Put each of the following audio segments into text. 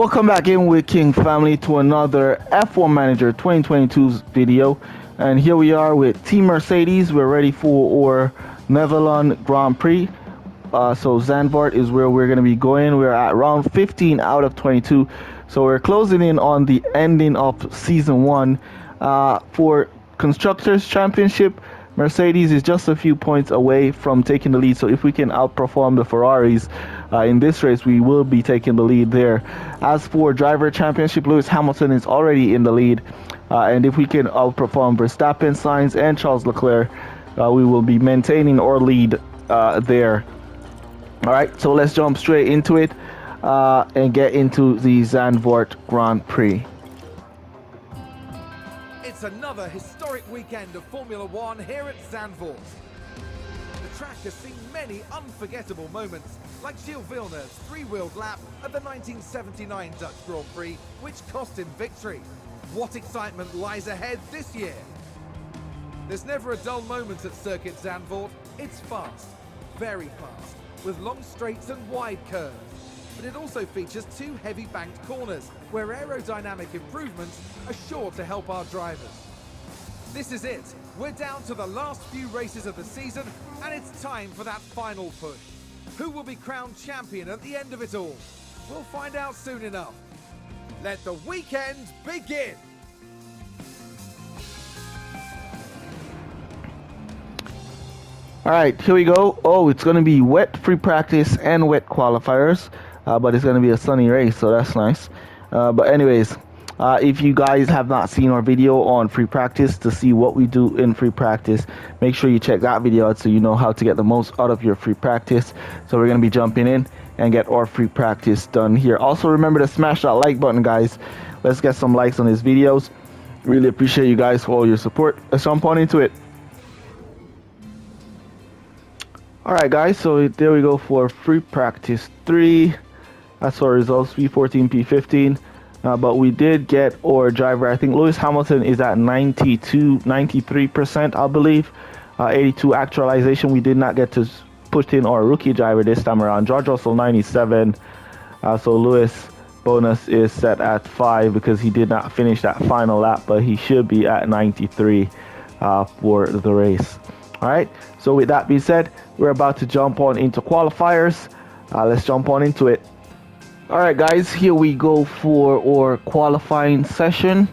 Welcome back in with King Family to another F1 Manager 2022's video. And here we are with Team Mercedes. We're ready for our Netherlands Grand Prix. So Zandvoort is where we're going to be going. We're at round 15 out of 22. So we're closing in on the ending of season 1. For Constructors Championship, Mercedes is just a few points away from taking the lead. So if we can outperform the Ferraris in this race, we will be taking the lead there. As for Driver Championship, Lewis Hamilton is already in the lead. And if we can outperform Verstappen, Sainz, and Charles Leclerc, we will be maintaining our lead there. All right, so let's jump straight into it and get into the Zandvoort Grand Prix. It's another historic weekend of Formula One here at Zandvoort. The track has seen many unforgettable moments, like Gilles Villeneuve's three-wheeled lap at the 1979 Dutch Grand Prix, which cost him victory. What excitement lies ahead this year? There's never a dull moment at Circuit Zandvoort. It's fast, very fast, with long straights and wide curves. But it also features two heavy banked corners, where aerodynamic improvements are sure to help our drivers. This is it. We're down to the last few races of the season, and it's time for that final push. Who will be crowned champion at the end of it all? We'll find out soon enough. Let the weekend begin! All right, here we go. Oh, it's going to be wet free practice and wet qualifiers, but it's going to be a sunny race, so that's nice. But anyways, if you guys have not seen our video on free practice to see what we do in free practice, make sure you check that video out so you know how to get the most out of your free practice. So we're going to be jumping in and get our free practice done here. Also, remember to smash that like button, guys. Let's get some likes on these videos. Really appreciate you guys for all your support. Let's jump on into it. Alright guys, so there we go for free practice 3. That's our results, P14, P15. But we did get our driver. I think Lewis Hamilton is at 93%, I believe. 82 actualization. We did not get to put in our rookie driver this time around. George Russell 97. So Lewis bonus is set at 5 because he did not finish that final lap, but he should be at 93 for the race. All right, so with that being said, we're about to jump on into qualifiers. Let's jump on into it. All right, guys, here we go for our qualifying session.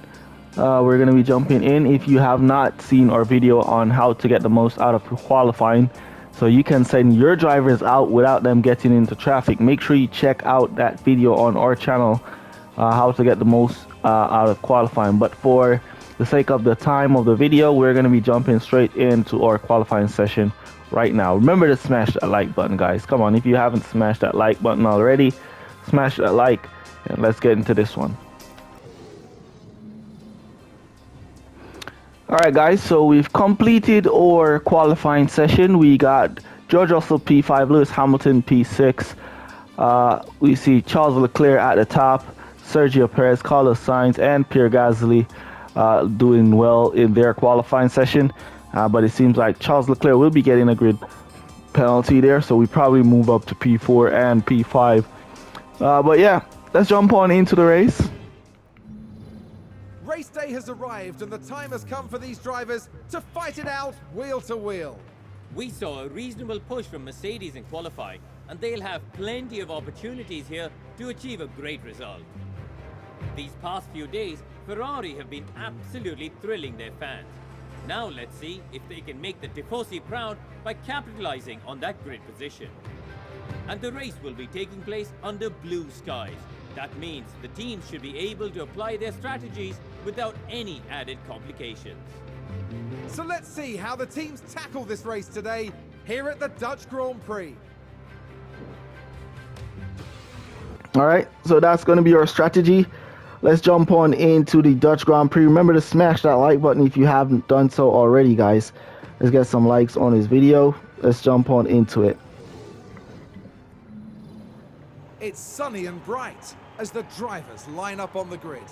We're going to be jumping in. If you have not seen our video on how to get the most out of qualifying, so you can send your drivers out without them getting into traffic, make sure you check out that video on our channel, how to get the most out of qualifying. But for the sake of the time of the video, we're going to be jumping straight into our qualifying session right now. Remember to smash that like button, guys. Come on, if you haven't smashed that like button already, smash that like and let's get into this one. All right, guys, so we've completed our qualifying session. We got George Russell P5, Lewis Hamilton P6. We see Charles Leclerc at the top, Sergio Perez, Carlos Sainz, and Pierre Gasly doing well in their qualifying session, but it seems like Charles Leclerc will be getting a grid penalty there, so we probably move up to P4 and P5. But yeah, let's jump on into the race. Race day has arrived and the time has come for these drivers to fight it out wheel to wheel. We saw a reasonable push from Mercedes in qualifying, and they'll have plenty of opportunities here to achieve a great result. These past few days, Ferrari have been absolutely thrilling their fans. Now let's see if they can make the Tifosi proud by capitalizing on that grid position. And the race will be taking place under blue skies. That means the teams should be able to apply their strategies without any added complications. So let's see how the teams tackle this race today here at the Dutch Grand Prix. All right, so that's going to be our strategy. Let's jump on into the Dutch Grand Prix. Remember to smash that like button if you haven't done so already, guys. Let's get some likes on this video. Let's jump on into it. It's sunny and bright as the drivers line up on the grid.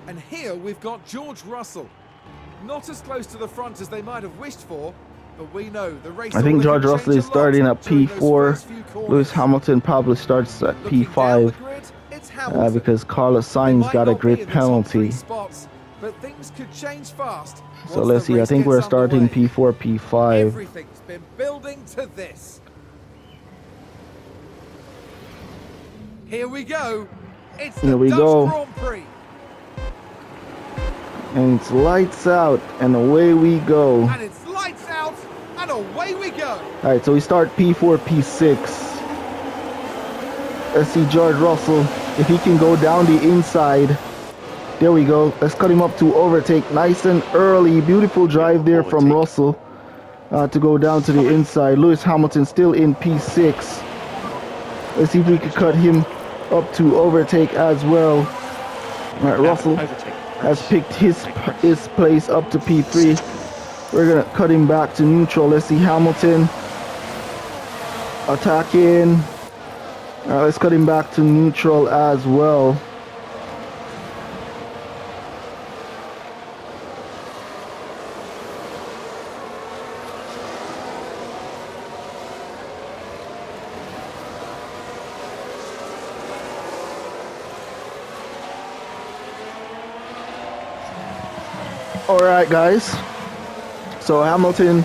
And here we've got George Russell. Not as close to the front as they might have wished for, But we know the race I think order George can Russell change is a lot starting at during those first few P4. corners. Lewis Hamilton probably starts at Looking down the P5 grid, it's Hamilton. because Carlos They Sainz might got a not be grid in the top three penalty. spots, but things could change fast. So once let's the see. I race think gets we're starting underway. P4, P5. Everything's been building to this. Here we go. It's the Here we Dutch go. Grand Prix. And it's lights out and away we go. And it's lights out and away we go. All right, so we start P4, P6. Let's see George Russell, if he can go down the inside. There we go. Let's cut him up to overtake nice and early. Beautiful drive there from Russell to go down to the inside. Lewis Hamilton still in P6. Let's see if we can cut him up to overtake as well. All right, Russell has picked his place up to P3. We're gonna cut him back to neutral. Let's see Hamilton attacking. Let's cut him back to neutral as well. All right, guys. So Hamilton,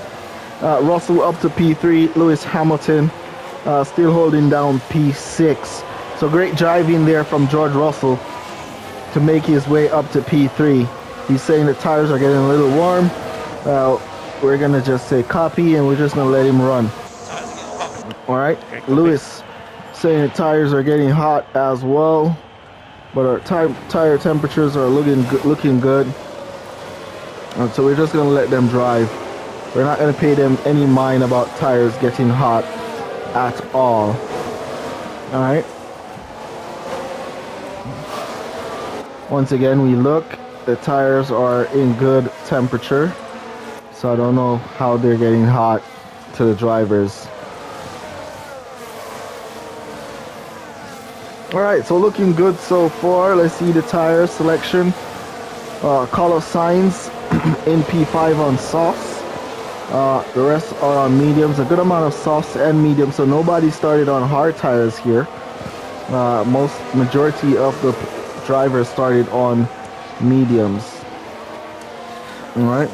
Russell up to P3. Lewis Hamilton still holding down P6. So great driving there from George Russell to make his way up to P3. He's saying the tires are getting a little warm. We're gonna just say copy and we're just gonna let him run. All right, Lewis saying the tires are getting hot as well, but our tire temperatures are looking good. So we're just gonna let them drive. We're not gonna pay them any mind about tires getting hot at all. All right. Once again, we look. The tires are in good temperature, so I don't know how they're getting hot to the drivers. All right, so looking good so far. Let's see the tire selection. Carlos Sainz in P5 on softs. The rest are on mediums. A good amount of softs and mediums, so nobody started on hard tires here. Majority of the drivers started on mediums. All right.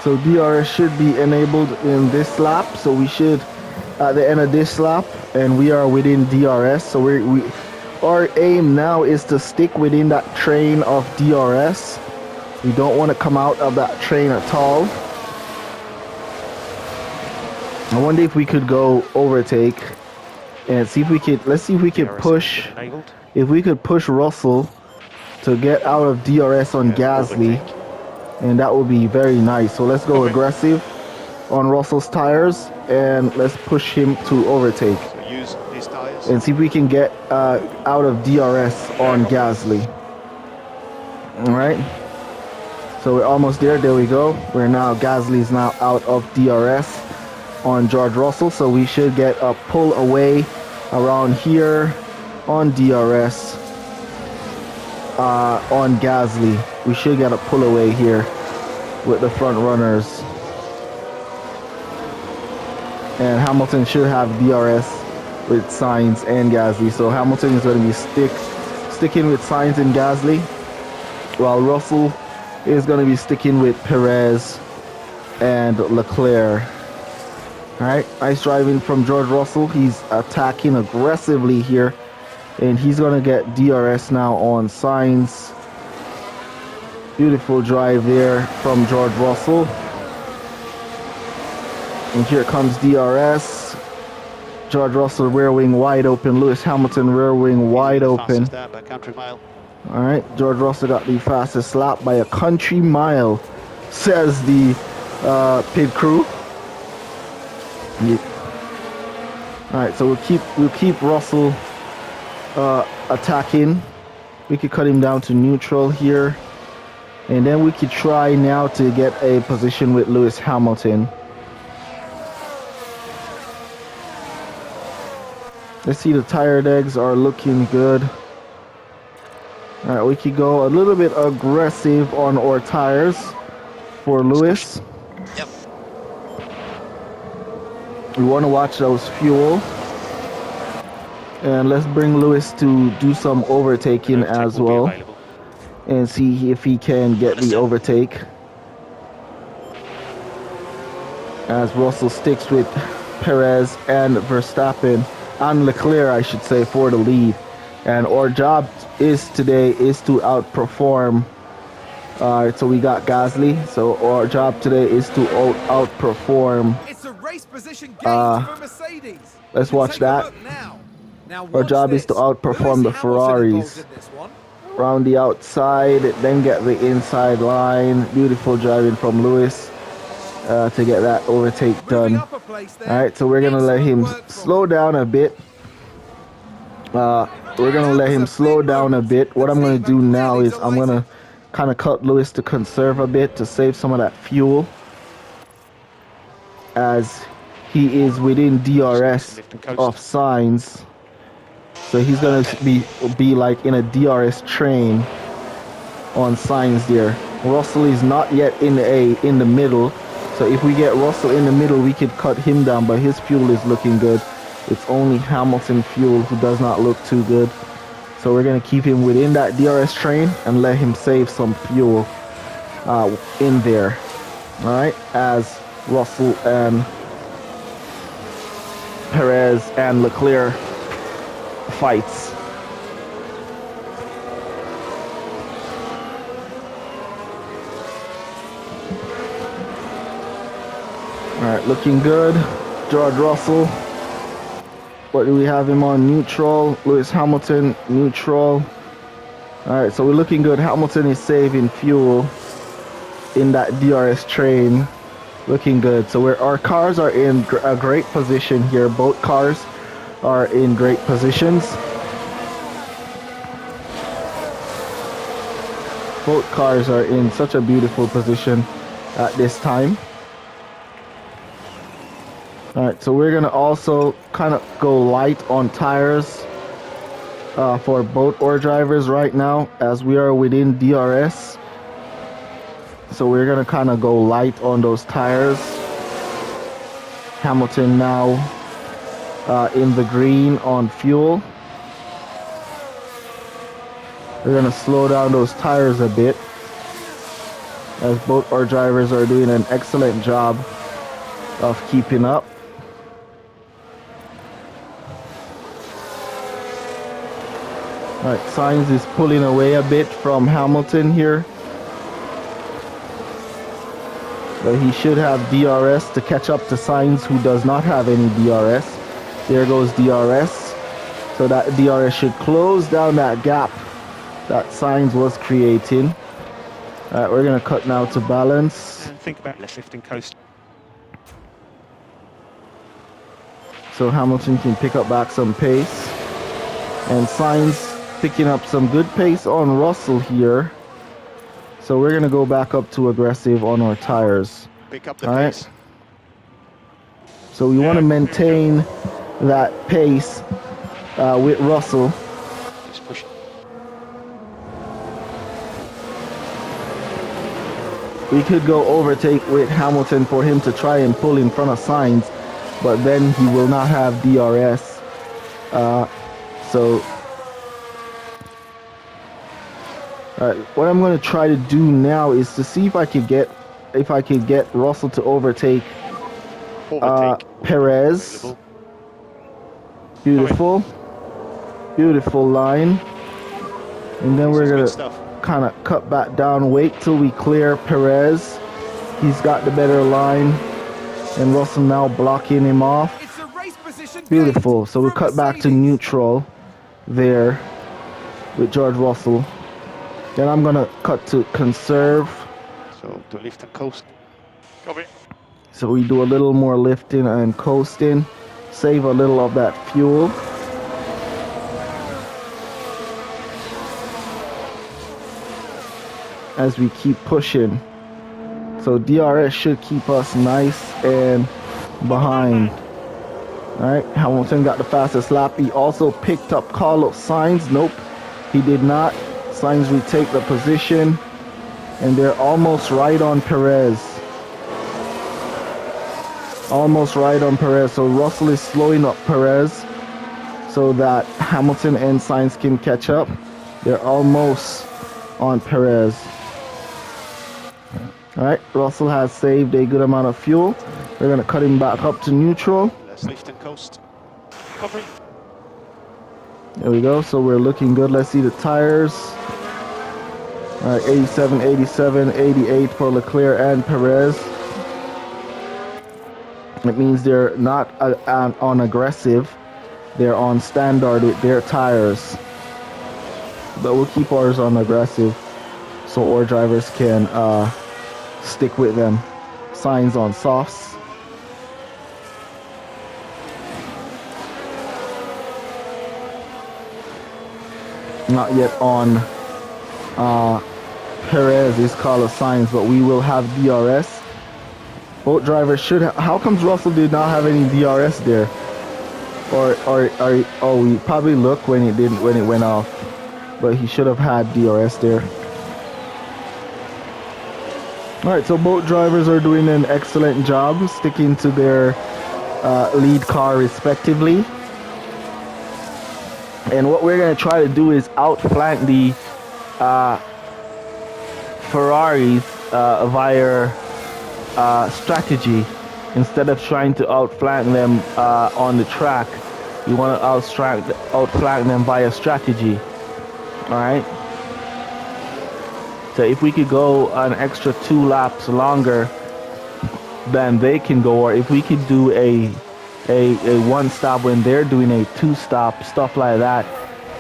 So DRS should be enabled in this lap. So we should, at the end of this lap, and we are within DRS. So our aim now is to stick within that train of DRS. We don't want to come out of that train at all. I wonder if we could go overtake and see if we could. Let's see if we could push. If we could push Russell to get out of DRS on Gasly, and that would be very nice. So let's go aggressive on Russell's tires and let's push him to overtake. So use these tires and see if we can get out of DRS on Gasly. All right. So we're almost there. There we go. Gasly's now out of DRS on George Russell. So we should get a pull away around here on DRS on Gasly. We should get a pull away here with the front runners. And Hamilton should have DRS with Sainz and Gasly. So Hamilton is going to be sticking with Sainz and Gasly, while Russell is going to be sticking with Perez and Leclerc. All right, nice driving from George Russell. He's attacking aggressively here, and he's going to get DRS now on Sainz. Beautiful drive there from George Russell. And here comes DRS. George Russell rear wing wide open. Lewis Hamilton rear wing wide open. All right, George Russell got the fastest lap by a country mile, says the pit crew. Yeah. All right, so we'll keep Russell attacking. We could cut him down to neutral here, and then we could try now to get a position with Lewis Hamilton. Let's see, the tire legs are looking good. All right, we could go a little bit aggressive on our tires for Lewis. Yep. We want to watch those fuel. And let's bring Lewis to do some overtaking as well. And see if he can get the overtake. As Russell sticks with Perez and Verstappen, and Leclerc, I should say, for the lead. And our job today is to outperform. So we got Gasly. So our job today is to outperform. It's a race position gain for Mercedes. Let's watch that. Our job is to outperform the Ferraris. Around the outside, then get the inside line. Beautiful driving from Lewis to get that overtake done. Alright, so we're going to let him slow down a bit. We're going to let him slow down a bit. What I'm going to do now is I'm going to kind of cut Lewis to conserve a bit to save some of that fuel, as he is within DRS of Sainz. So he's going to be like in a DRS train on Sainz there. Russell is not yet in the middle. So if we get Russell in the middle, we could cut him down, but his fuel is looking good. It's only Hamilton fuel who does not look too good. So we're going to keep him within that DRS train and let him save some fuel in there. All right, as Russell and Perez and Leclerc fights. All right, looking good. George Russell. What do we have him on? Neutral. Lewis Hamilton, neutral. All right, so we're looking good. Hamilton is saving fuel in that DRS train. Looking good. So our cars are in a great position here. Both cars are in great positions. Both cars are in such a beautiful position at this time. Alright, so we're going to also kind of go light on tires for both our drivers right now, as we are within DRS. So we're going to kind of go light on those tires. Hamilton now in the green on fuel. We're going to slow down those tires a bit, as both our drivers are doing an excellent job of keeping up. Alright, Sainz is pulling away a bit from Hamilton here, but he should have DRS to catch up to Sainz, who does not have any DRS. There goes DRS. So that DRS should close down that gap that Sainz was creating. Alright, we're going to cut now to balance. Think about left lifting coast. So Hamilton can pick up back some pace. And Sainz picking up some good pace on Russell here. So we're going to go back up to aggressive on our tires. Pick up the All right. pace. So we want to maintain that pace with Russell. Just push. We could go overtake with Hamilton for him to try and pull in front of Sainz, but then he will not have DRS. What I'm going to try to do now is to see if I could get Russell to overtake Perez. Beautiful line. And then we're going to kind of cut back down, wait till we clear Perez. He's got the better line, and Russell now blocking him off. Beautiful. So we cut back to neutral there with George Russell. Then I'm gonna cut to conserve. So to lift and coast. Copy. So we do a little more lifting and coasting, save a little of that fuel. As we keep pushing. So DRS should keep us nice and behind. Alright, Hamilton got the fastest lap. He also picked up Carlos Sainz. Nope, he did not. Sainz retake the position, and they're almost right on Perez. Almost right on Perez. So Russell is slowing up Perez so that Hamilton and Sainz can catch up. They're almost on Perez. All right, Russell has saved a good amount of fuel. We're going to cut him back up to neutral. Let's lift and coast. Covering. There we go. So we're looking good. Let's see the tires. All right, 87, 87, 88 for Leclerc and Perez. It means they're not on aggressive. They're on standard with their tires. But we'll keep ours on aggressive so our drivers can stick with them. Sainz on softs. Not yet on Perez is Carlos Sainz, but we will have DRS. Both drivers should have. How comes Russell did not have any DRS there? Or we probably looked when it didn't, when it went off, but he should have had DRS there. All right, so both drivers are doing an excellent job sticking to their lead car respectively. And what we're going to try to do is outflank the Ferraris via strategy. Instead of trying to outflank them on the track, we want to outflank them via strategy. All right. So if we could go an extra 2 laps longer than they can go, or if we could do a one stop when they're doing a 2 stop, stuff like that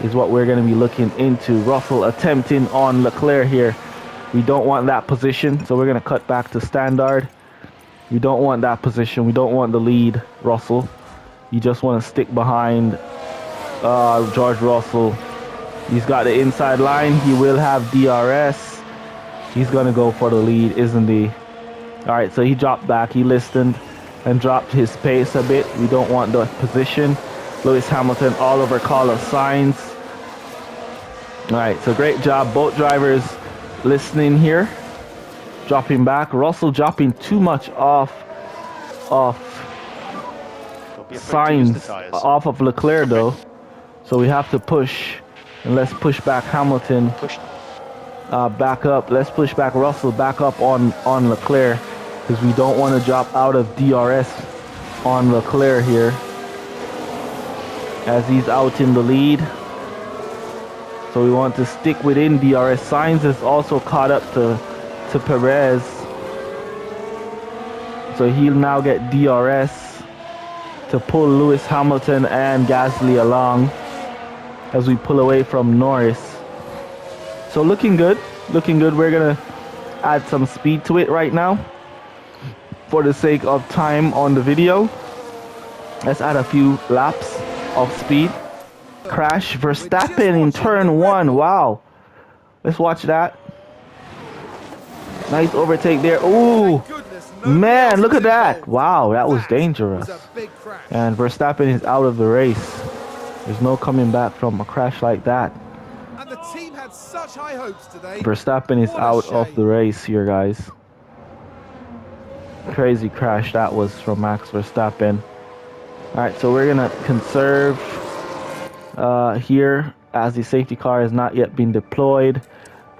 is what we're going to be looking into. Russell attempting on Leclerc here. We don't want that position, so we're going to cut back to standard. We don't want that position. We don't want the lead, Russell. You just want to stick behind George Russell. He's got the inside line. He will have DRS. He's going to go for the lead, isn't he? All right, so he dropped back. He listened and dropped his pace a bit. We don't want the position. Lewis Hamilton all over Carlos Sainz. All right, so great job. Both drivers listening here. Dropping back. Russell dropping too much off Sainz, off of Leclerc though. So we have to push. And let's push back Hamilton. Back up. Let's push back Russell back up on Leclerc, because we don't want to drop out of DRS on Leclerc here, as he's out in the lead. So we want to stick within DRS. Sainz is also caught up to Perez, so he'll now get DRS to pull Lewis Hamilton and Gasly along as we pull away from Norris. So looking good, looking good. We're gonna add some speed to it right now for the sake of time on the video. Let's add a few laps of speed. Crash Verstappen in turn 1. Wow, let's watch that. Nice overtake there. Ooh, man, look at that. Wow, that was dangerous. And Verstappen is out of the race. There's no coming back from a crash like that. And the team had such high hopes today. Verstappen is out of the race here, guys. Crazy crash that was from Max Verstappen. Alright, so we're gonna conserve here as the safety car has not yet been deployed.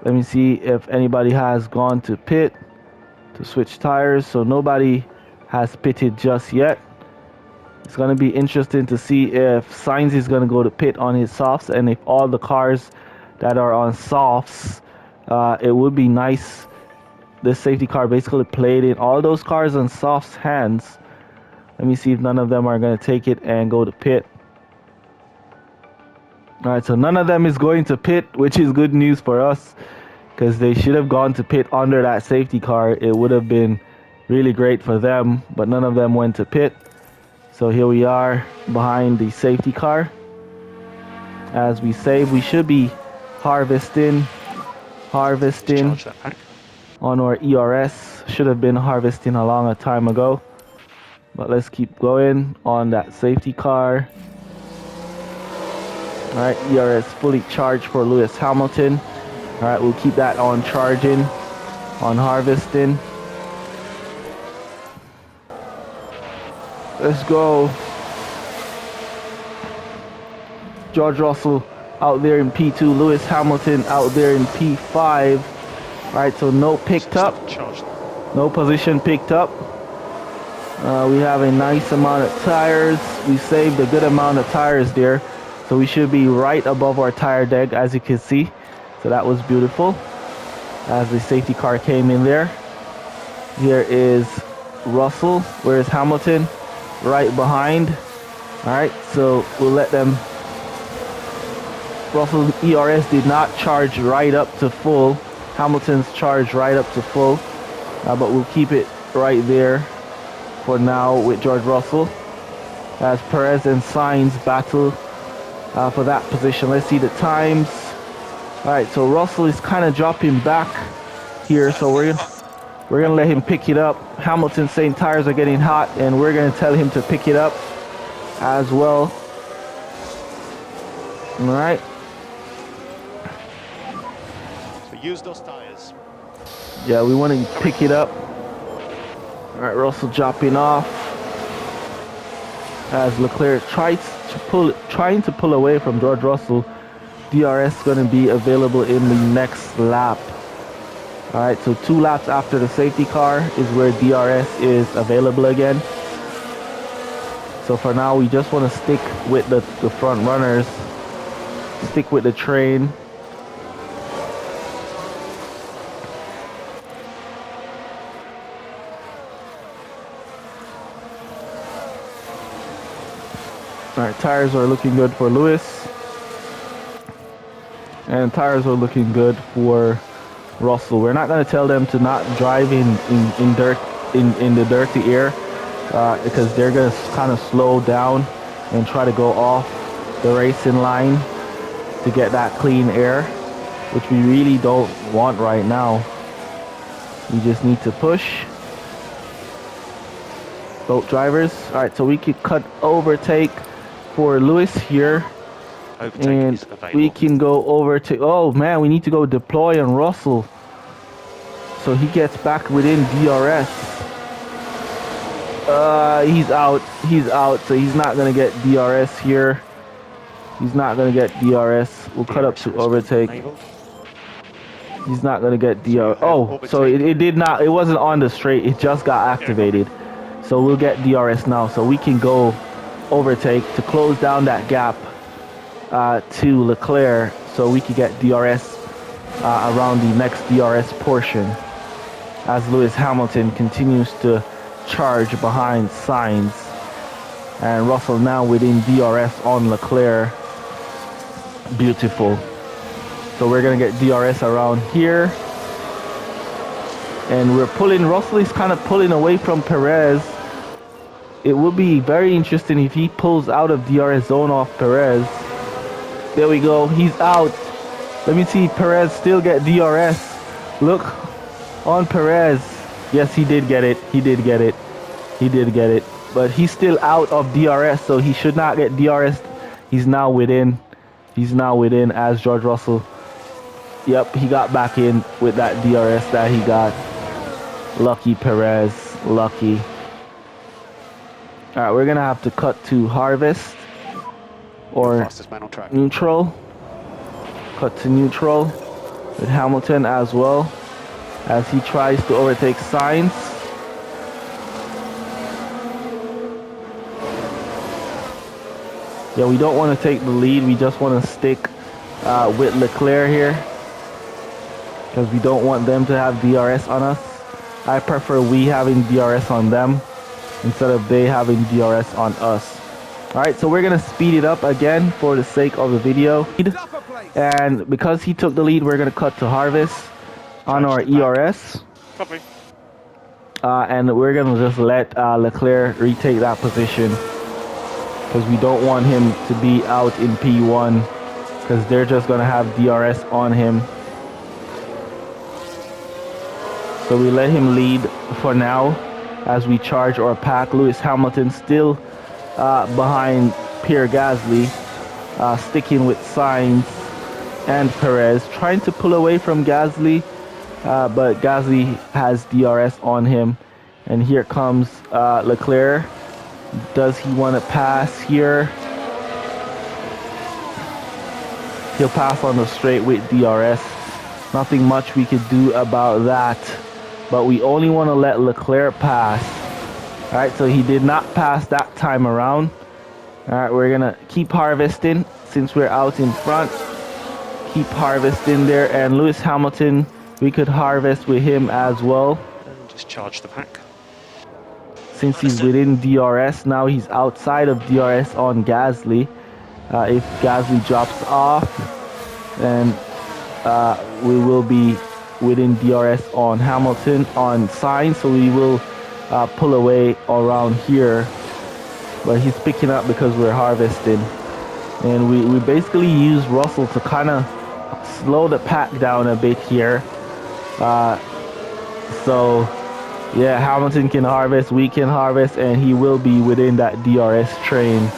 Let me see if anybody has gone to pit to switch tires. So nobody has pitted just yet. It's going to be interesting to see if Sainz is going to go to pit on his softs, and if all the cars that are on softs, it would be nice. This safety car basically played in all those cars on softs' hands. Let me see if none of them are going to take it and go to pit. All right, so none of them is going to pit, which is good news for us, because they should have gone to pit under that safety car. It would have been really great for them, but none of them went to pit. So here we are behind the safety car. As we save, we should be harvesting on our ERS. Should have been harvesting a long time ago. But let's keep going on that safety car. Alright, ERS fully charged for Lewis Hamilton. Alright, we'll keep that on charging, on harvesting. Let's go. George Russell out there in P2. Lewis Hamilton out there in P5. All right, so no picked up. No position picked up. We have a nice amount of tires. We saved a good amount of tires there. So we should be right above our tire deck, as you can see. So that was beautiful. As the safety car came in there. Here is Russell. Where's Hamilton? Right behind. All right, so we'll let them. Russell's ERS did not charge right up to full. Hamilton's charged right up to full. But we'll keep it right there for now with George Russell. As Perez and Sainz battle for that position. Let's see the times. All right, so Russell is kind of dropping back here, so we're gonna let him pick it up. Hamilton saying tires are getting hot, and we're gonna tell him to pick it up as well. All right. So use those tires. Yeah, we want to pick it up. All right, Russell dropping off as Leclerc trying to pull away from George Russell. DRS going to be available in the next lap. All right, so 2 laps after the safety car is where DRS is available again. So for now, we just want to stick with the front runners, stick with the train. All right, tires are looking good for Lewis. And tires are looking good for Russell. We're not going to tell them to not drive in the dirty air because they're going to kind of slow down and try to go off the racing line to get that clean air, which we really don't want right now. We just need to push. Both drivers. All right, so we could cut overtake for Lewis here. And we can go over to, oh man, we need to go deploy on Russell so he gets back within DRS. He's out, so he's not gonna get DRS here. He's not gonna get DRS. We'll cut up to overtake. He's not gonna get DRS. Oh, so it did not, it wasn't on the straight, it just got activated. So we'll get DRS now, so we can go overtake to close down that gap to Leclerc, so we could get DRS around the next DRS portion as Lewis Hamilton continues to charge behind Sainz, and Russell now within DRS on Leclerc. Beautiful. So we're gonna get DRS around here, and we're pulling, Russell is kind of pulling away from Perez. It would be very interesting if he pulls out of DRS zone off Perez. There we go, he's out. Let me see Perez still get DRS. Look on Perez. Yes, he did get it. He did get it. He did get it. But he's still out of DRS, so he should not get DRS. He's now within. He's now within as George Russell. Yep, he got back in with that DRS that he got. Lucky Perez. Lucky. All right, we're going to have to cut to harvest. Or neutral. Cut to neutral with Hamilton as well as he tries to overtake Sainz. Yeah, we don't want to take the lead. We just want to stick with Leclerc here because we don't want them to have DRS on us. I prefer we having DRS on them instead of they having DRS on us. Alright, so we're going to speed it up again for the sake of the video. And because he took the lead, we're going to cut to harvest on our ERS. And we're going to just let Leclerc retake that position because we don't want him to be out in P1 because they're just going to have DRS on him. So we let him lead for now as we charge our pack. Lewis Hamilton still behind Pierre Gasly, sticking with Sainz and Perez, trying to pull away from Gasly, but Gasly has DRS on him. And here comes Leclerc Does he want to pass here? He'll pass on the straight with DRS. Nothing much we could do about that. But we only want to let Leclerc pass. Alright, so he did not pass that time around. Alright, we're going to keep harvesting since we're out in front. Keep harvesting there. And Lewis Hamilton, we could harvest with him as well. And just charge the pack. Since he's within DRS, now he's outside of DRS on Gasly. If Gasly drops off, then we will be within DRS on Hamilton, on Sainz, so we will pull away around here. But he's picking up because we're harvesting. And we basically use Russell to kind of slow the pack down a bit here. So yeah, Hamilton can harvest, we can harvest, and he will be within that DRS train,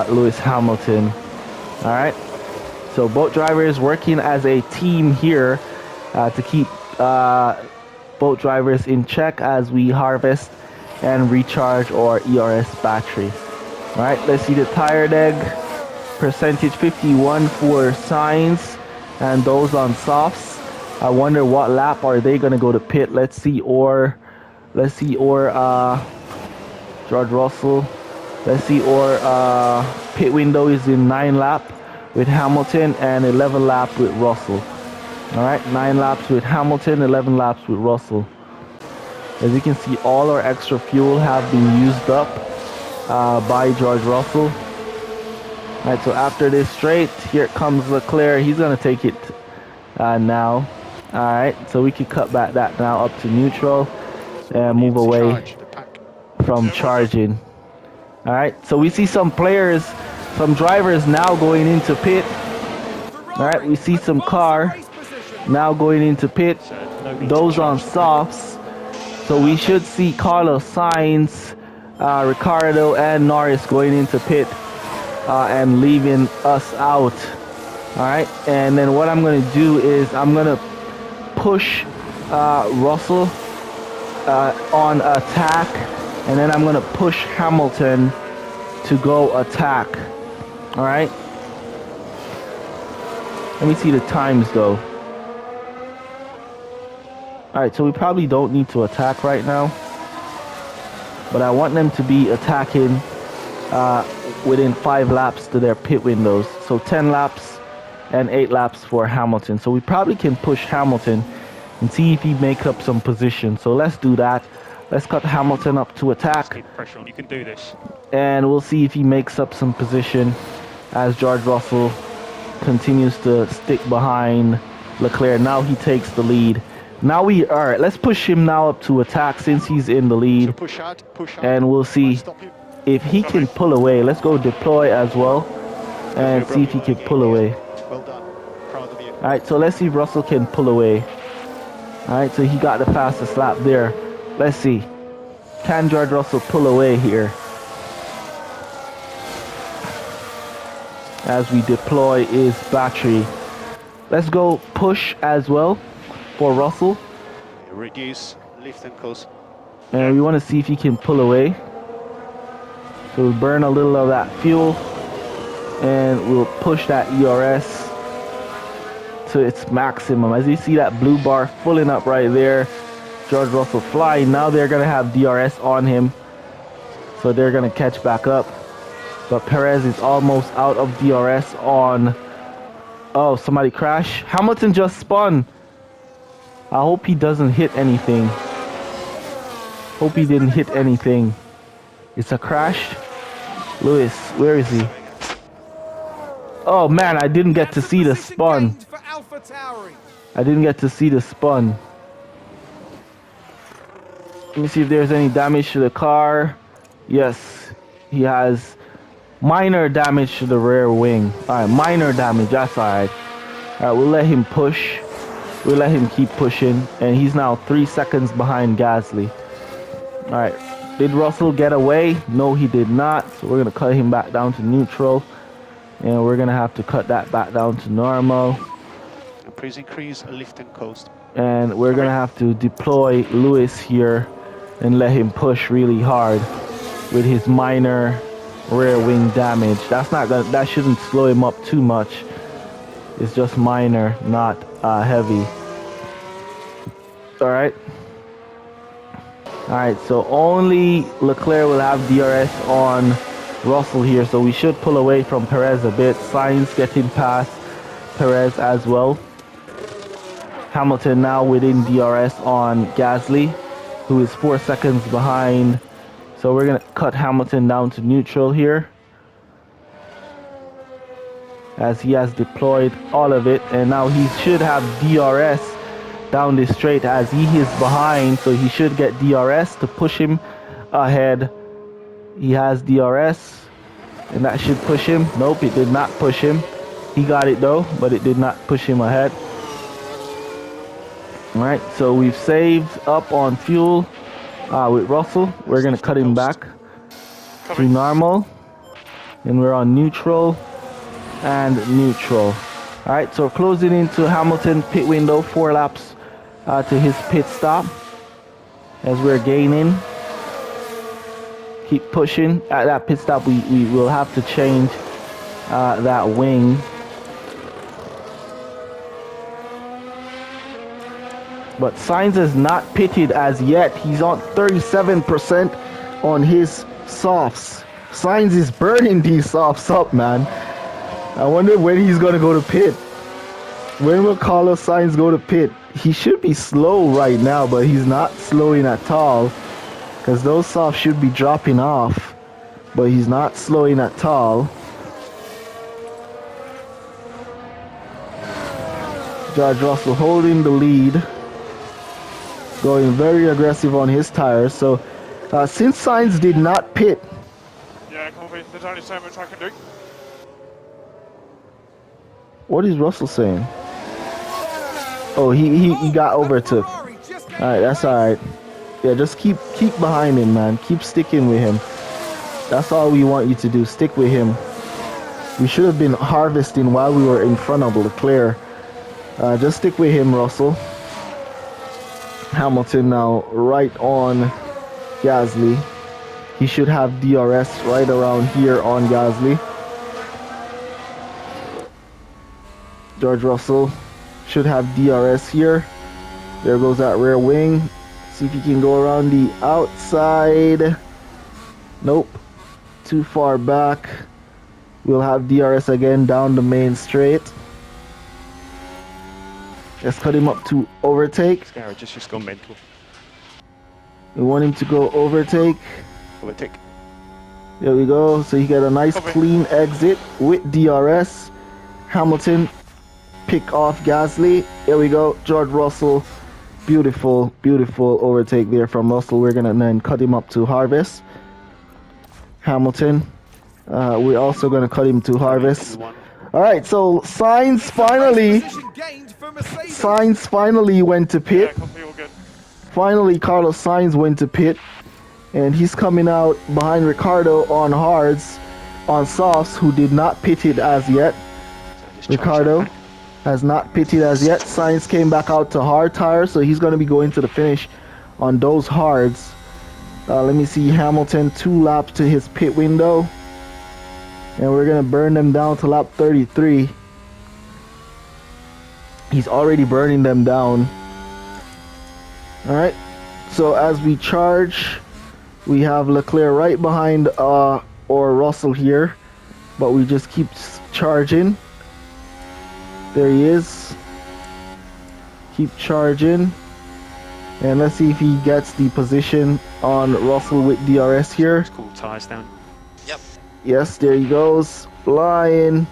Lewis Hamilton. All right, so both drivers working as a team here to keep both drivers in check as we harvest and recharge our ERS battery. All right, let's see the tire deg percentage. 51 for Sainz and those on softs. I wonder what lap are they gonna go to pit. Let's see George Russell. Let's see pit window is in 9 lap with Hamilton and 11 lap with Russell. All right, 9 laps with Hamilton, 11 laps with Russell. As you can see, all our extra fuel have been used up by George Russell. All right, so after this straight, here comes Leclerc. He's gonna take it now. All right, so we can cut back that now up to neutral and move away from charging. All right, so we see some players, some drivers now going into pit. All right, we see some car now going into pit. Those on softs. So we should see Carlos Sainz, Ricardo, and Norris going into pit and leaving us out. All right, and then what I'm going to do is I'm going to push Russell on attack, and then I'm going to push Hamilton to go attack. All right, let me see the times though. Alright, so we probably don't need to attack right now, but I want them to be attacking within 5 laps to their pit windows. So 10 laps and 8 laps for Hamilton. So we probably can push Hamilton and see if he makes up some position. So let's do that. Let's cut Hamilton up to attack. Keep pressure on. You can do this. And we'll see if he makes up some position as George Russell continues to stick behind Leclerc. Now he takes the lead. Now alright, let's push him now up to attack since he's in the lead. So push hard, and we'll see if he can pull away. Let's go deploy as well and see if he can pull away. Well done. Proud of you. Alright, so let's see if Russell can pull away. Alright, so he got the fastest lap there. Let's see. Can George Russell pull away here? As we deploy his battery. Let's go push as well for Russell. Reduce, lift and coast. And we want to see if he can pull away. So we'll burn a little of that fuel and we'll push that ERS to its maximum. As you see that blue bar filling up right there, George Russell flying. Now they're going to have DRS on him, so they're going to catch back up. But Perez is almost out of DRS on... Oh, somebody crashed. Hamilton just spun. I hope he doesn't hit anything. Hope he didn't hit anything. It's a crash. Lewis, where is he? Oh man, I didn't get to see the spun. I didn't get to see the spun. Let me see if there's any damage to the car. Yes, he has minor damage to the rear wing. Alright, minor damage, that's alright. Alright, we'll let him push. We'll let him keep pushing. And he's now 3 seconds behind Gasly. Alright, did Russell get away? No, he did not. So we're going to cut him back down to neutral. And we're going to have to cut that back down to normal. Please increase, lift and coast. And we're going to have to deploy Lewis here and let him push really hard. with his minor rear wing damage. That shouldn't slow him up too much. It's just minor, not heavy. Alright. Alright, so only Leclerc will have DRS on Russell here, so we should pull away from Perez a bit. Sainz getting past Perez as well. Hamilton now within DRS on Gasly, who is 4 seconds behind. So we're going to cut Hamilton down to neutral here, as he has deployed all of it, and now he should have DRS down this straight as he is behind, so he should get DRS to push him ahead. He has DRS, and that should push him. Nope, it did not push him. He got it though, but it did not push him ahead. Alright, so we've saved up on fuel with Russell. We're going to cut him back to normal, and we're on neutral and neutral. Alright, so closing into Hamilton pit window, 4 laps to his pit stop as we're gaining. Keep pushing. At that pit stop we will have to change that wing. But Sainz is not pitted as yet. He's on 37% on his softs. Sainz is burning these softs up, man. I wonder when he's going to go to pit. When will Carlos Sainz go to pit? He should be slow right now, but he's not slowing at all, because those softs should be dropping off, but he's not slowing at all. George Russell holding the lead, going very aggressive on his tires. So since Sainz did not pit, Yeah, copy. There's only so much I can do. what is Russell saying? Oh, he got overtook. Alright, that's alright. Yeah, just keep behind him, man. Keep sticking with him. That's all we want you to do. Stick with him. We should have been harvesting while we were in front of Leclerc. Just stick with him, Russell. Hamilton now right on Gasly. He should have DRS right around here on Gasly. George Russell should have DRS here. There goes that rear wing. See if he can go around the outside. Nope. Too far back. We'll have DRS again down the main straight. Let's cut him up to overtake. This garage just gone mental. We want him to go overtake. Overtake. There we go. So he got a nice clean exit with DRS. Hamilton pick off Gasly. There we go. George Russell. Beautiful, beautiful overtake there from Russell. We're going to then cut him up to harvest. Hamilton. We're also going to cut him to harvest. Alright, so Sainz finally went to pit. Finally, Carlos Sainz went to pit. And he's coming out behind Ricardo on hards, on softs, who did not pit it as yet. Ricardo has not pitted as yet. Sainz came back out to hard tires, so he's going to be going to the finish on those hards. Let me see, Hamilton 2 laps to his pit window, and we're going to burn them down to lap 33. He's already burning them down. Alright, so as we charge, we have Leclerc right behind or Russell here, but we just keep charging. There he is. Keep charging. And let's see if he gets the position on Russell with DRS here. Cool tires down. Yep. Yes, there he goes. Flying.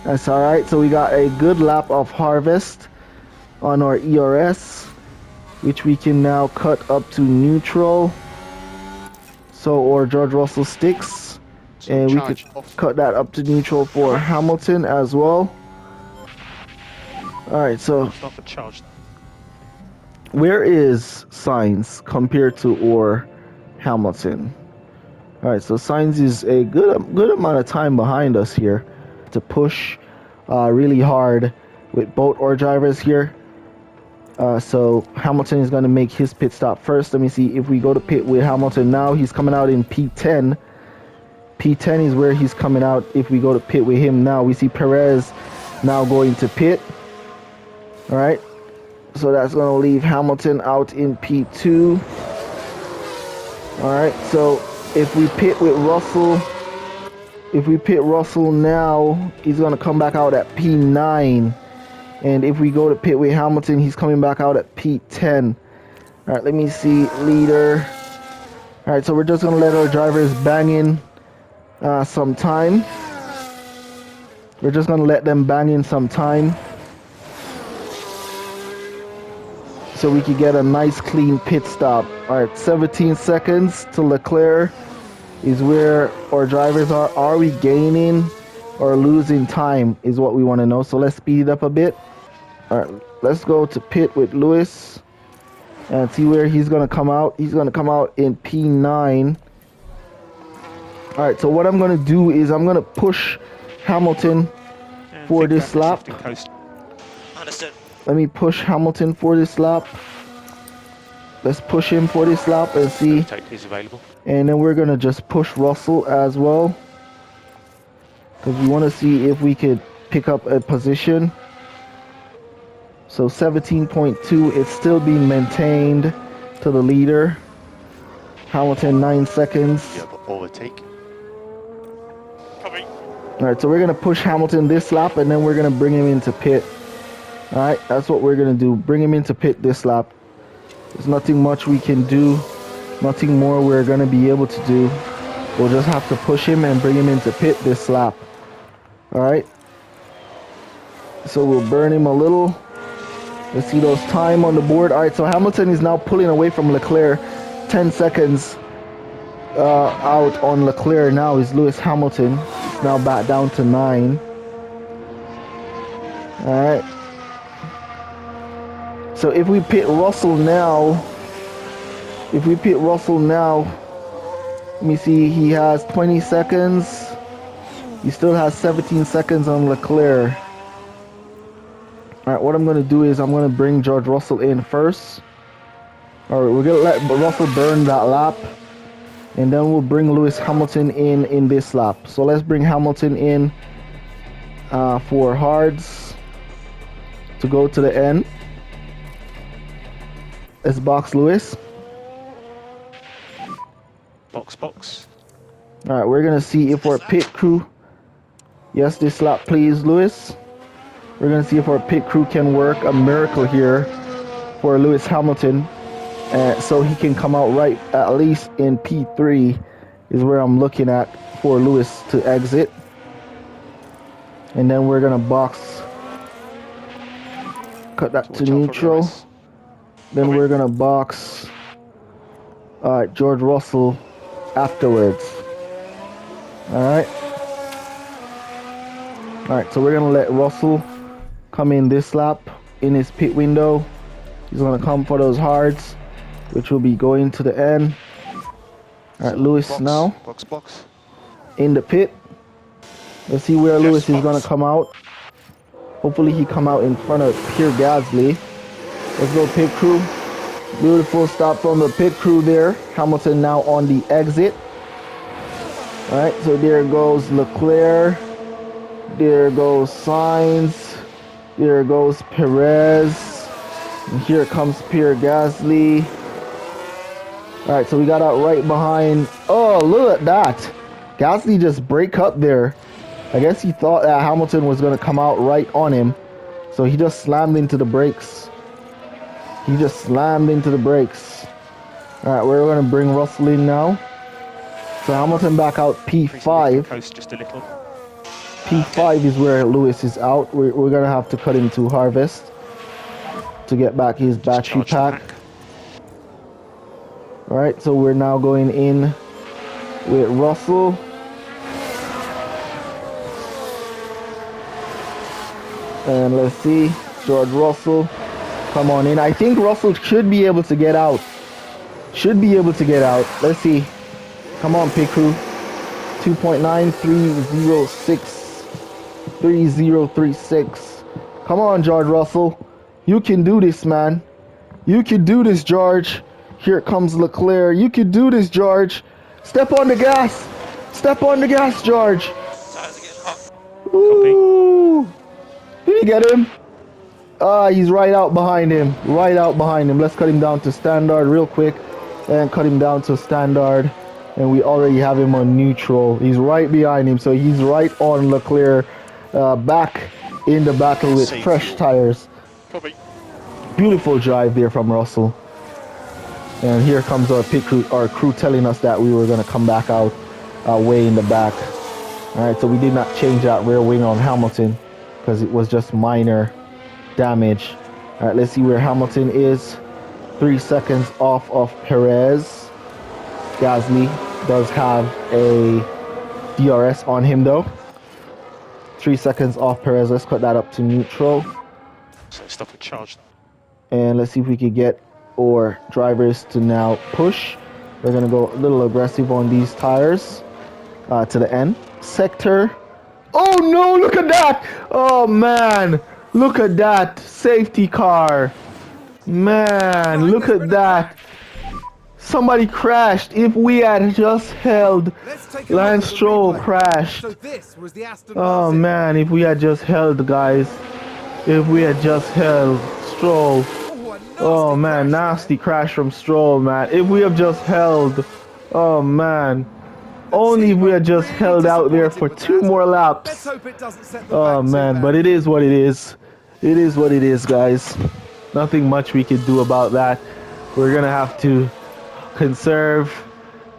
That's alright. So we got a good lap of harvest on our ERS, which we can now cut up to neutral. So, or George Russell sticks. And we could cut that up to neutral for Hamilton as well. Alright, so Stop the charge. where is Sainz compared to or Hamilton? Alright, so Sainz is a good amount of time behind us here to push really hard with both our drivers here. So Hamilton is going to make his pit stop first. Let me see if we go to pit with Hamilton now. He's coming out in P10. P10 is where he's coming out. If we go to pit with him now, we see Perez now going to pit. All right. So that's going to leave Hamilton out in P2. All right. So if we pit with Russell, now, he's going to come back out at P9. And if we go to pit with Hamilton, he's coming back out at P10. All right, let me see, leader. All right, so we're just going to let our drivers bang in some time. We're just going to let them bang in some time, so we can get a nice clean pit stop. All right, 17 seconds to Leclerc is where our drivers are. Are we gaining or losing time is what we want to know. So let's speed it up a bit. All right, let's go to pit with Lewis and see where he's going to come out. He's going to come out in P9. All right, so what I'm going to do is I'm going to push Hamilton for this lap. Understood. Let me push Hamilton for this lap. Let's push him for this lap and see. He's available. And then we're going to just push Russell as well, because we want to see if we could pick up a position. So 17.2, it's still being maintained to the leader. Hamilton 9 seconds. Yeah, but overtake. Copy. All right, so we're going to push Hamilton this lap, and then we're going to bring him into pit. All right, that's what we're going to do. Bring him into pit this lap. There's nothing much we can do. Nothing more we're going to be able to do. We'll just have to push him and bring him into pit this lap. All right. So we'll burn him a little. Let's see those time on the board. All right, so Hamilton is now pulling away from Leclerc. 10 seconds out on Leclerc now is Lewis Hamilton. It's now back down to 9. All right. So if we pit Russell now, let me see, he has 20 seconds. He still has 17 seconds on Leclerc. All right, what I'm going to do is I'm going to bring George Russell in first. All right, we're going to let Russell burn that lap, and then we'll bring Lewis Hamilton in this lap. So let's bring Hamilton in for hards to go to the end. Let's box Lewis. Box. All right, we're gonna see if our pit crew. Yes, this lap, please, Lewis. We're gonna see if our pit crew can work a miracle here for Lewis Hamilton, so he can come out right at least in P3 is where I'm looking at for Lewis to exit, and then we're gonna box. Cut that to neutral. Then we're gonna box George Russell afterwards. Alright, so we're gonna let Russell come in this lap in his pit window. He's gonna come for those hards, which will be going to the end. Alright, Lewis now Box. in the pit. Let's see where Lewis is gonna come out. Hopefully he come out in front of Pierre Gasly. Let's go pit crew. Beautiful stop from the pit crew there. Hamilton now on the exit. All right, so there goes Leclerc. There goes Sainz. There goes Perez. And here comes Pierre Gasly. All right, so we got out right behind. Oh, look at that. Gasly just break up there. I guess he thought that Hamilton was going to come out right on him. So he just slammed into the brakes. All right, we're going to bring Russell in now. So Hamilton back out P5. Coast just a little. P5 is where Lewis is out. We're going to have to cut him to harvest to get back his battery pack. All right, so we're now going in with Russell. And let's see, George Russell, come on in. I think Russell should be able to get out. Let's see. Come on, pit crew. 2.9306. 3036. Come on, George Russell. You can do this, man. You can do this, George. Here comes Leclerc. You can do this, George. Step on the gas. Step on the gas, George. Tires are getting hot. Ooh. Did he get him? Ah, he's right out behind him. Right out behind him. Let's cut him down to standard real quick. And cut him down to standard. And we already have him on neutral. He's right behind him. So he's right on Leclerc. Back in the battle with fresh tires. Copy. Beautiful drive there from Russell. And here comes our pit crew, our crew telling us that we were going to come back out way in the back. All right, so we did not change that rear wing on Hamilton because it was just minor damage. All right, let's see where Hamilton is. 3 seconds off of Perez. Gasly does have a DRS on him though. 3 seconds off Perez. Let's cut that up to neutral. So stuff with charge. And let's see if we could get our drivers to now push. We're gonna go a little aggressive on these tires to the end sector. Oh no, look at that. Oh man, look at that safety car, man. Look at that. Somebody crashed. If we had just held, Lance Stroll crashed. So this was the Aston Oh Martin. man, if we had just held, guys. If we had just held Stroll. Oh man, nasty crash from Stroll, man. If we have just held, oh man. Only if we had just held out there for 2 more laps. Let's hope it doesn't set the Oh back too man, bad. but it is what it is. It is what it is, guys. Nothing much we can do about that. We're gonna have to conserve.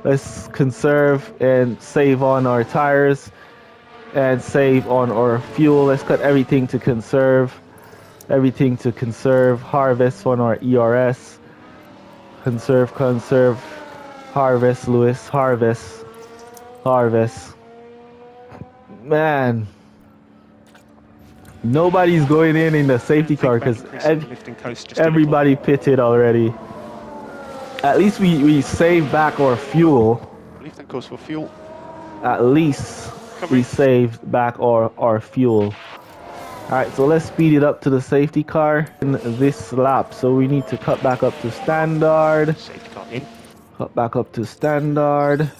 Let's conserve and save on our tires and save on our fuel. Let's cut everything to conserve. Everything to conserve. Harvest on our ERS. Conserve, conserve. Harvest, Lewis. Harvest. Harvest. Man. Nobody's going in the safety car because everybody pitted already. At least we saved back our fuel. I believe that goes for fuel. At least we saved back our fuel. Alright, so let's speed it up to the safety car in this lap. So we need to cut back up to standard. Safety car in. Cut back up to standard.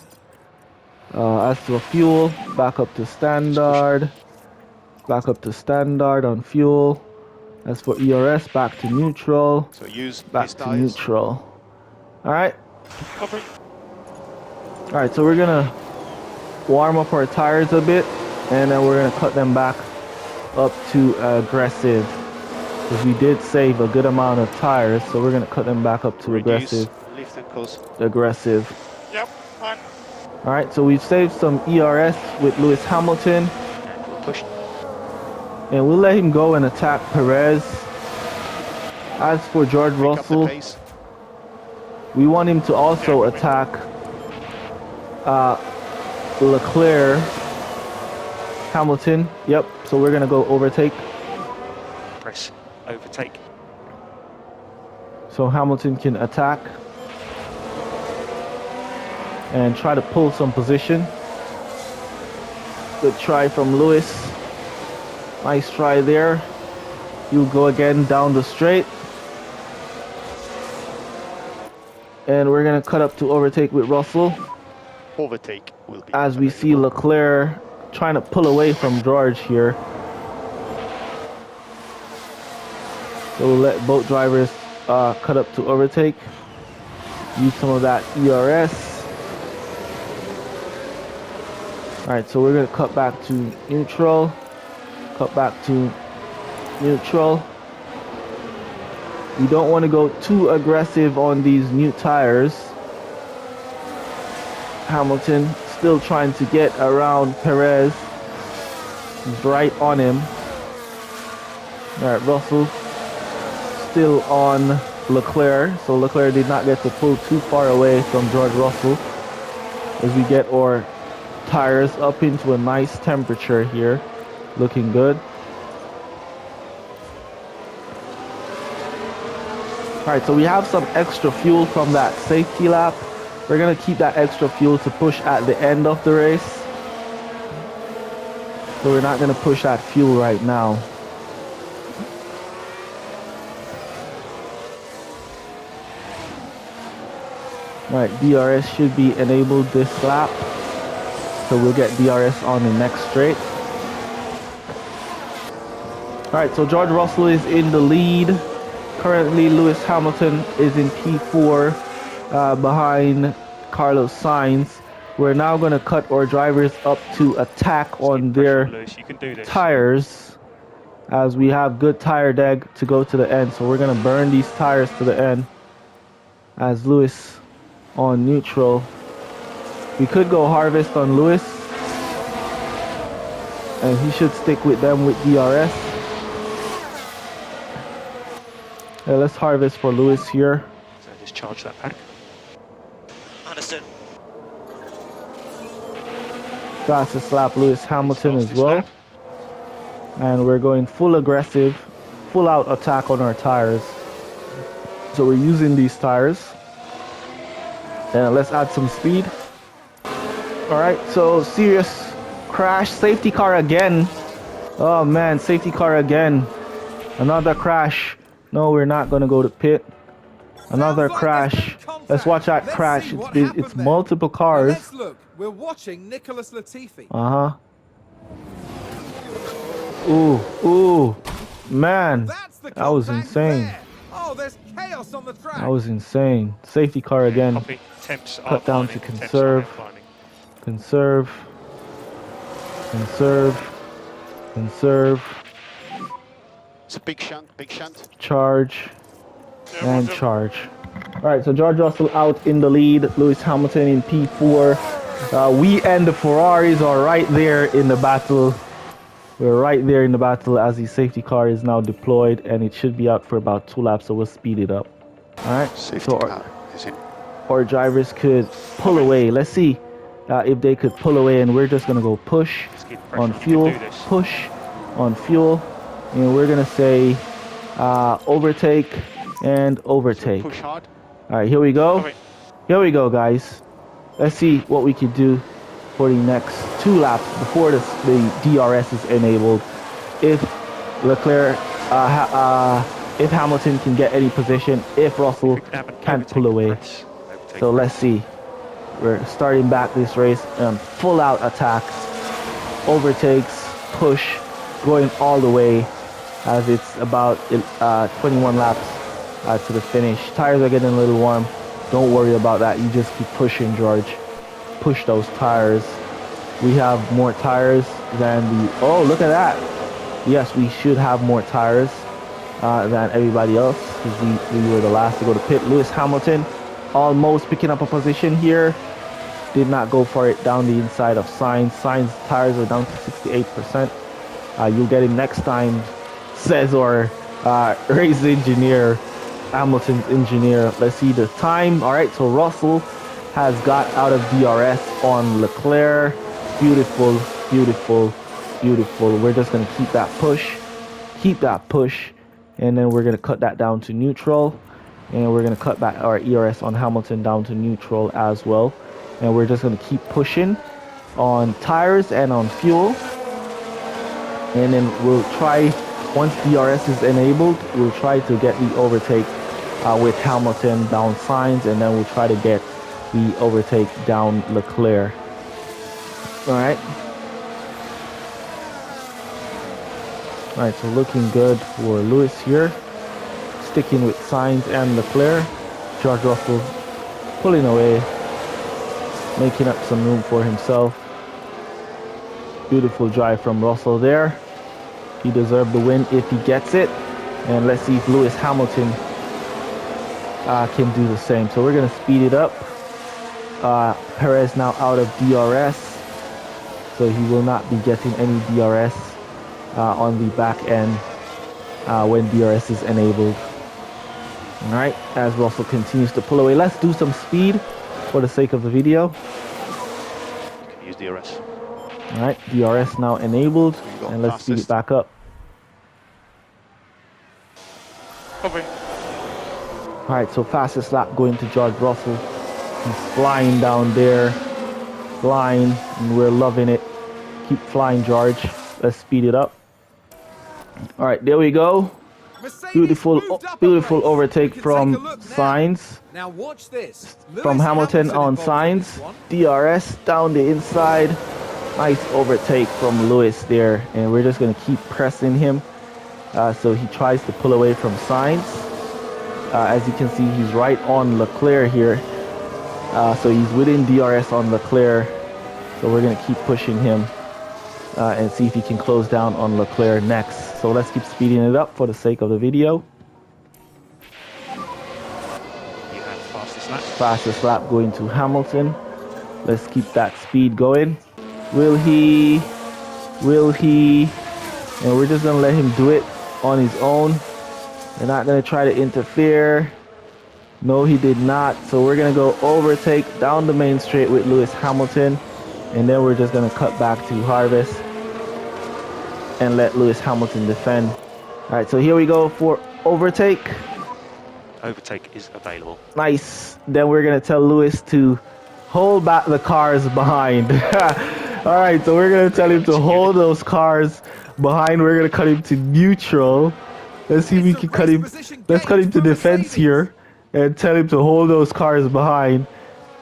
As for fuel, back up to standard. Back up to standard on fuel. As for ERS, back to neutral. So use Back these to tires. neutral. Alright. Copy. Alright, so we're gonna warm up our tires a bit and then we're gonna cut them back up to aggressive. Because we did save a good amount of tires, so we're gonna cut them back up to aggressive. Leave that goes. Aggressive. Yep, fine. Alright, so we've saved some ERS with Lewis Hamilton. And we'll push. And we'll let him go and attack Perez. As for George Pick up the Russell, pace. we want him to also attack Leclerc. Hamilton, yep, so we're gonna go overtake. Press overtake. So Hamilton can attack and try to pull some position. Good try from Lewis. Nice try there. You go again down the straight. And we're gonna cut up to overtake with Russell. Overtake will be As we see available. Leclerc trying to pull away from George here. So we'll let both drivers cut up to overtake. Use some of that ERS. Alright, so we're going to cut back to neutral. Cut back to neutral. We don't want to go too aggressive on these new tires. Hamilton still trying to get around Perez. He's right on him. Alright, Russell still on Leclerc. So Leclerc did not get to pull too far away from George Russell. As we get our tires up into a nice temperature here. Looking good. Alright, so we have some extra fuel from that safety lap. We're going to keep that extra fuel to push at the end of the race. So we're not going to push that fuel right now. Right, DRS should be enabled this lap. So we'll get DRS on the next straight. Alright, so George Russell is in the lead. Currently, Lewis Hamilton is in P4 behind Carlos Sainz. We're now going to cut our drivers up to attack on their Lewis, you can do this. tires, as we have good tire deg to go to the end. So we're going to burn these tires to the end as Lewis on neutral. We could go harvest on Lewis, and he should stick with them with DRS. Yeah, let's harvest for Lewis here. So just charge that pack. Understood. Fastest lap Lewis Hamilton as Fastest well. lap. And we're going full aggressive, full out attack on our tires. So we're using these tires. And let's add some speed. Alright, so serious crash. Safety car again. Oh man, safety car again. Another crash. No, we're not going to go to pit. Another Sounds like crash. there's been contact. Let's watch that Let's crash. see what It's happened there. multiple Now cars. let's look. We're watching Nicholas Latifi. Uh-huh. Ooh, man. That's the That was contact insane. there. Oh, there's chaos on the track. That was insane. Safety car again. Copy. Temps are Cut down climbing. to Temps are conserve. climbing. Conserve. Conserve. Conserve. It's a big shunt, big shunt. Charge. Yeah, And Roger. charge. Alright, so George Russell out in the lead. Lewis Hamilton in P4. We and the Ferraris are right there in the battle. We're right there in the battle as the safety car is now deployed, and it should be out for about 2 laps, so we'll speed it up. Alright, Safety so car is in. our drivers could pull away. Let's see if they could pull away, and we're just going to go push Just keep pressure. on You can fuel, do this. push on fuel, and we're going to say overtake and overtake. Push hard. All right, here we go. Copy. Here we go, guys. Let's see what we could do for the next 2 laps before the DRS is enabled. If Leclerc, if Hamilton can get any position, if Russell We can have an can't overtake pull away. press. Overtake So press. let's see. We're starting back this race. Full out attack. Overtakes, push, going all the way as it's about 21 laps to the finish. Tires are getting a little warm. Don't worry about that. You just keep pushing, George. Push those tires. We have more tires than the... Oh, look at that. Yes, we should have more tires than everybody else because we were the last to go to pit. Lewis Hamilton almost picking up a position here. Did not go for it down the inside of Sainz. Sainz tires are down to 68%. You'll get him next time, says our race engineer, Hamilton's engineer. Let's see the time. All right, so Russell has got out of DRS on Leclerc. Beautiful, beautiful, beautiful. We're just going to keep that push, and then we're going to cut that down to neutral, and we're going to cut back our ERS on Hamilton down to neutral as well. And we're just going to keep pushing on tires and on fuel. And then we'll try, once DRS is enabled, we'll try to get the overtake with Hamilton down Sainz, and then we'll try to get the overtake down Leclerc. Alright. Alright, so looking good for Lewis here. Sticking with Sainz and Leclerc. George Russell pulling away, making up some room for himself. Beautiful drive from Russell there. He deserved the win if he gets it. And let's see if Lewis Hamilton can do the same. So we're going to speed it up. Perez now out of DRS. So he will not be getting any DRS on the back end when DRS is enabled. Alright, as Russell continues to pull away. Let's do some speed for the sake of the video. You can use DRS. Alright, DRS now enabled, you got and let's speed it fastest. back up. Copy. Alright, so fastest lap going to George Russell. He's flying down there, flying, and we're loving it. Keep flying, George. Let's speed it up. Alright, there we go. Mercedes Beautiful, moved up a beautiful place. overtake We can from take a look now. Sainz. Now watch this. From Lewis Hamilton on involved in this Sainz. one. DRS down the inside. Nice overtake from Lewis there. And we're just going to keep pressing him. So he tries to pull away from Sainz. As you can see, he's right on Leclerc here. So he's within DRS on Leclerc. So we're going to keep pushing him and see if he can close down on Leclerc next. So let's keep speeding it up for the sake of the video. You have fastest lap. Fastest lap going to Hamilton. Let's keep that speed going. Will he? Will he? And we're just going to let him do it on his own. We're not going to try to interfere. No, he did not. So we're going to go overtake down the main straight with Lewis Hamilton. And then we're just going to cut back to Harvest and let Lewis Hamilton defend. All right, so here we go for overtake. Overtake is available. Nice. Then we're going to tell Lewis to hold back the cars behind. All right, so we're going to tell him to hold those cars behind. We're going to cut him to neutral. Let's see if we can cut him. Let's cut him to defense here and tell him to hold those cars behind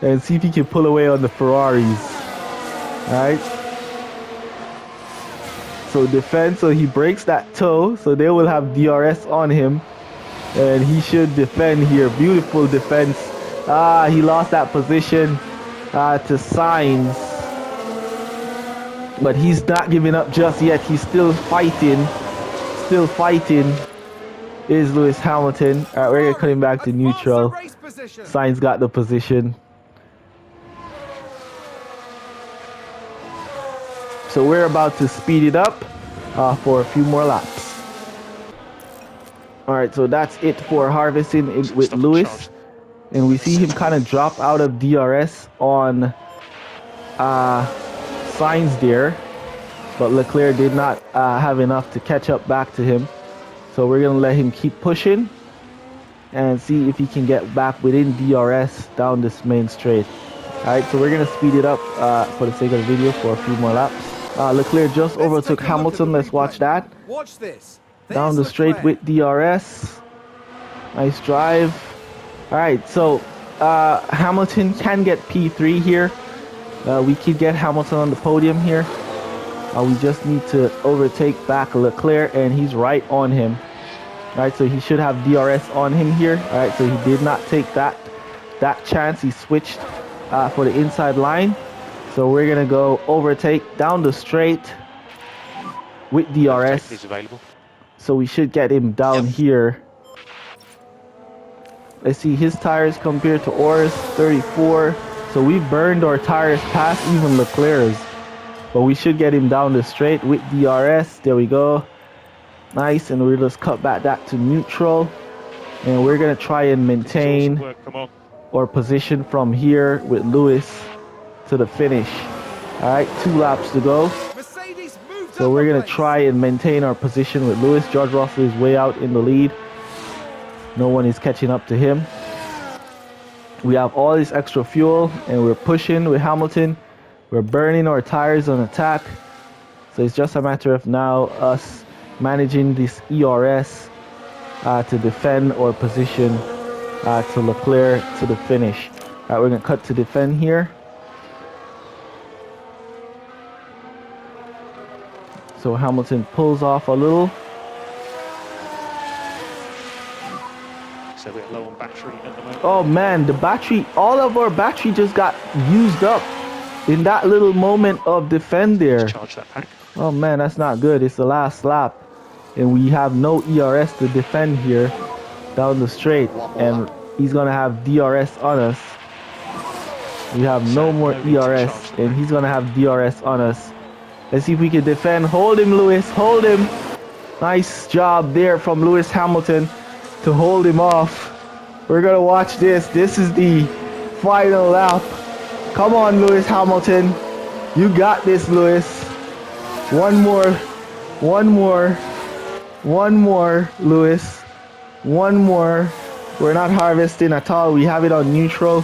and see if he can pull away on the Ferraris. All right. So defense, so he breaks that toe, so they will have DRS on him. And he should defend here. Beautiful defense. He lost that position to Sainz. But he's not giving up just yet. He's still fighting. Still fighting is Lewis Hamilton. All right, we're going to cut him back to neutral. Sainz got the position. So we're about to speed it up for a few more laps. All right, so that's it for harvesting it with Lewis. And we see him kind of drop out of DRS on Sainz there. But Leclerc did not have enough to catch up back to him. So we're going to let him keep pushing and see if he can get back within DRS down this main straight. All right, so we're going to speed it up for the sake of the video for a few more laps. Leclerc just overtook Hamilton. Let's watch that. Watch this. Down the straight with DRS. Nice drive. All right, so Hamilton can get P3 here. We could get Hamilton on the podium here. We just need to overtake back Leclerc, and he's right on him. All right, so he should have DRS on him here. All right, so he did not take that chance. He switched for the inside line. So we're gonna go overtake down the straight with DRS. Is available. So we should get him down here. Let's see his tires compared to ours, 34. So we burned our tires past even Leclerc's. But we should get him down the straight with DRS. There we go. Nice, and we'll just cut back that to neutral. And we're gonna try and maintain our position from here with Lewis to the finish. All right, 2 laps to go. So we're gonna try and maintain our position with Lewis. George Russell is way out in the lead. No one is catching up to him. We have all this extra fuel and we're pushing with Hamilton. We're burning our tires on attack. So it's just a matter of now us managing this ERS to defend our position to Leclerc to the finish. All right, we're gonna cut to defend here. So Hamilton pulls off a little. So we're low on battery at the moment. Oh man, the battery, all of our battery just got used up in that little moment of defend there. Charge that pack. Oh man, that's not good. It's the last lap and we have no ERS to defend here down the straight, and he's gonna have DRS on us. We have no more ERS and he's gonna have DRS on us. Let's see if we can defend. Hold him, Lewis, hold him. Nice job there from Lewis Hamilton to hold him off. We're gonna watch this. This is the final lap. Come on, Lewis Hamilton. You got this, Lewis. One more, Lewis. One more. We're not harvesting at all. We have it on neutral.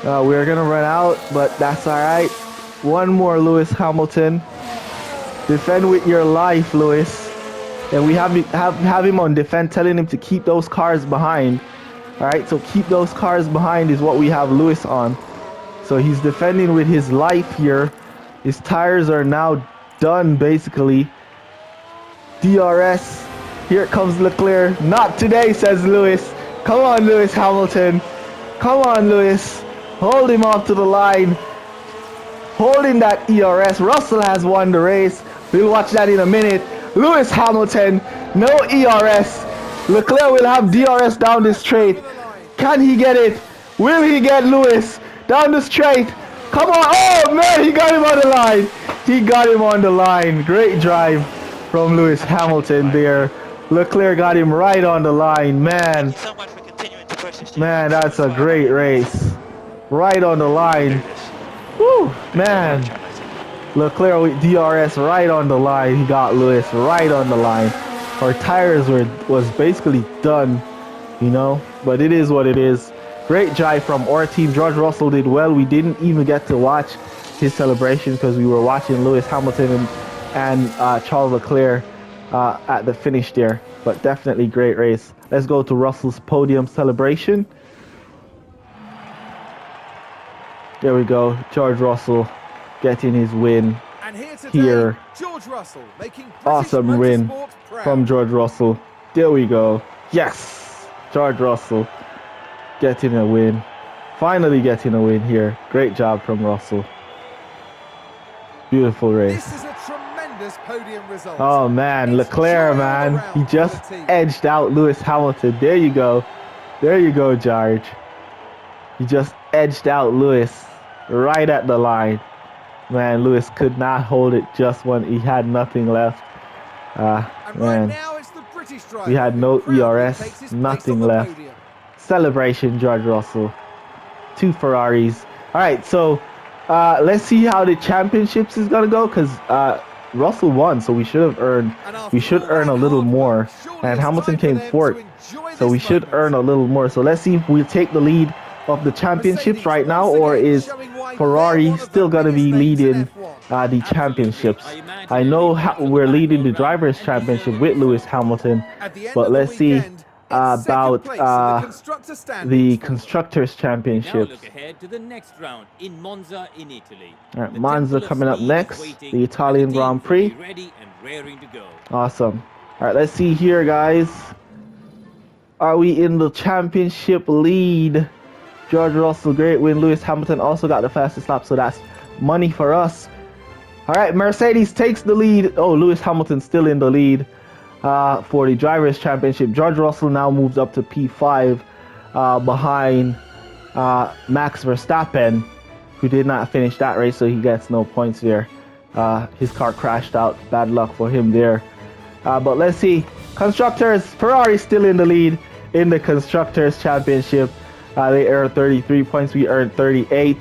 We're gonna run out, but that's all right. One more, Lewis Hamilton. Defend with your life, Lewis. and we have him on defend, telling him to keep those cars behind. All right, so keep those cars behind is what we have Lewis on. So he's defending with his life here. His tires are now done basically. DRS, here comes Leclerc. Not today, says Lewis. Come on, Lewis Hamilton. Come on, Lewis. Hold him off to the line. Holding that ERS. Russell has won the race. We'll watch that in a minute. Lewis Hamilton, no ERS. Leclerc will have DRS down the straight. Can he get it? Will he get Lewis down the straight? Come on. Oh, man, he got him on the line. He got him on the line. Great drive from Lewis Hamilton there. Leclerc got him right on the line. Man, So much for continuing to push this. man, that's a great race. Right on the line. Woo, man. Leclerc with DRS right on the line. He got Lewis right on the line. Our tires was basically done, you know, but it is what it is. Great drive from our team. George Russell did well. We didn't even get to watch his celebration because we were watching Lewis Hamilton and Charles Leclerc at the finish there. But definitely great race. Let's go to Russell's podium celebration. There we go. George Russell getting his win. And here today, Here. George Russell making British Awesome win motorsport proud. from George Russell. There we go. Yes, George Russell getting a win. Finally getting a win here. Great job from Russell. Beautiful race. This is a tremendous podium result. Oh man, It's Leclerc, joy man, all around he for just the team. edged out Lewis Hamilton. There you go. There you go, George. He just edged out Lewis right at the line. Man, Lewis could not hold it just when he had nothing left. And right Man, now it's the British driver we had no who proudly ERS, takes his place nothing on the left. podium. Celebration, George Russell. 2 Ferraris. All right, so let's see how the championships is gonna go, because Russell won, so we should have earned. And after We should all earn a that little hard more, work, surely and it's Hamilton time for came them to fourth, enjoy so we this should moment. earn a little more. So let's see if we'll take the lead of the championships right now, or is Ferrari still gonna be leading the championships? I know we're leading the drivers' championship with Lewis Hamilton, but let's see about the constructors' Now championships. look ahead to the next round in Monza in Italy. All right, The Monza Temple of coming up Speed is next, waiting, the Italian and the Grand teams will be Prix. ready and raring to go. Awesome. All right, let's see here, guys. Are we in the championship lead? George Russell, great win. Lewis Hamilton also got the fastest lap, so that's money for us. All right, Mercedes takes the lead. Oh, Lewis Hamilton still in the lead for the Drivers' Championship. George Russell now moves up to P5 behind Max Verstappen, who did not finish that race, so he gets no points there. His car crashed out. Bad luck for him there. But let's see. Constructors, Ferrari still in the lead in the Constructors' Championship. They earned 33 points. We earned 38.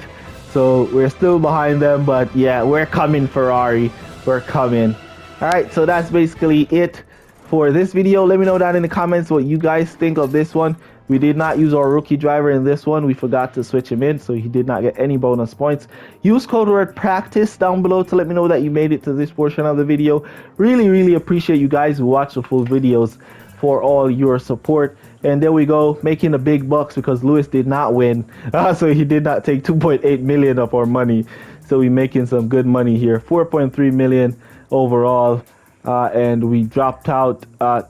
So we're still behind them. But yeah, we're coming, Ferrari. We're coming. All right, so that's basically it for this video. Let me know down in the comments what you guys think of this one. We did not use our rookie driver in this one. We forgot to switch him in, so he did not get any bonus points. Use code word PRACTICE down below to let me know that you made it to this portion of the video. Really appreciate you guys who watch the full videos for all your support. And there we go, making the big bucks because Lewis did not win. So he did not take 2.8 million of our money. So we're making some good money here. 4.3 million overall. And we dropped out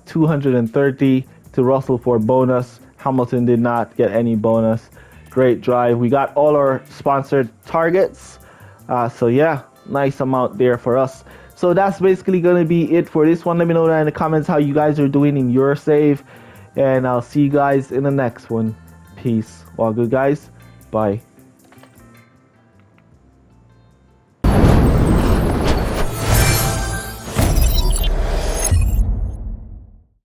230 to Russell for bonus. Hamilton did not get any bonus. Great drive. We got all our sponsored targets. So yeah, nice amount there for us. So that's basically going to be it for this one. Let me know down in the comments how you guys are doing in your save. And I'll see you guys in the next one. Peace. All good, guys. Bye.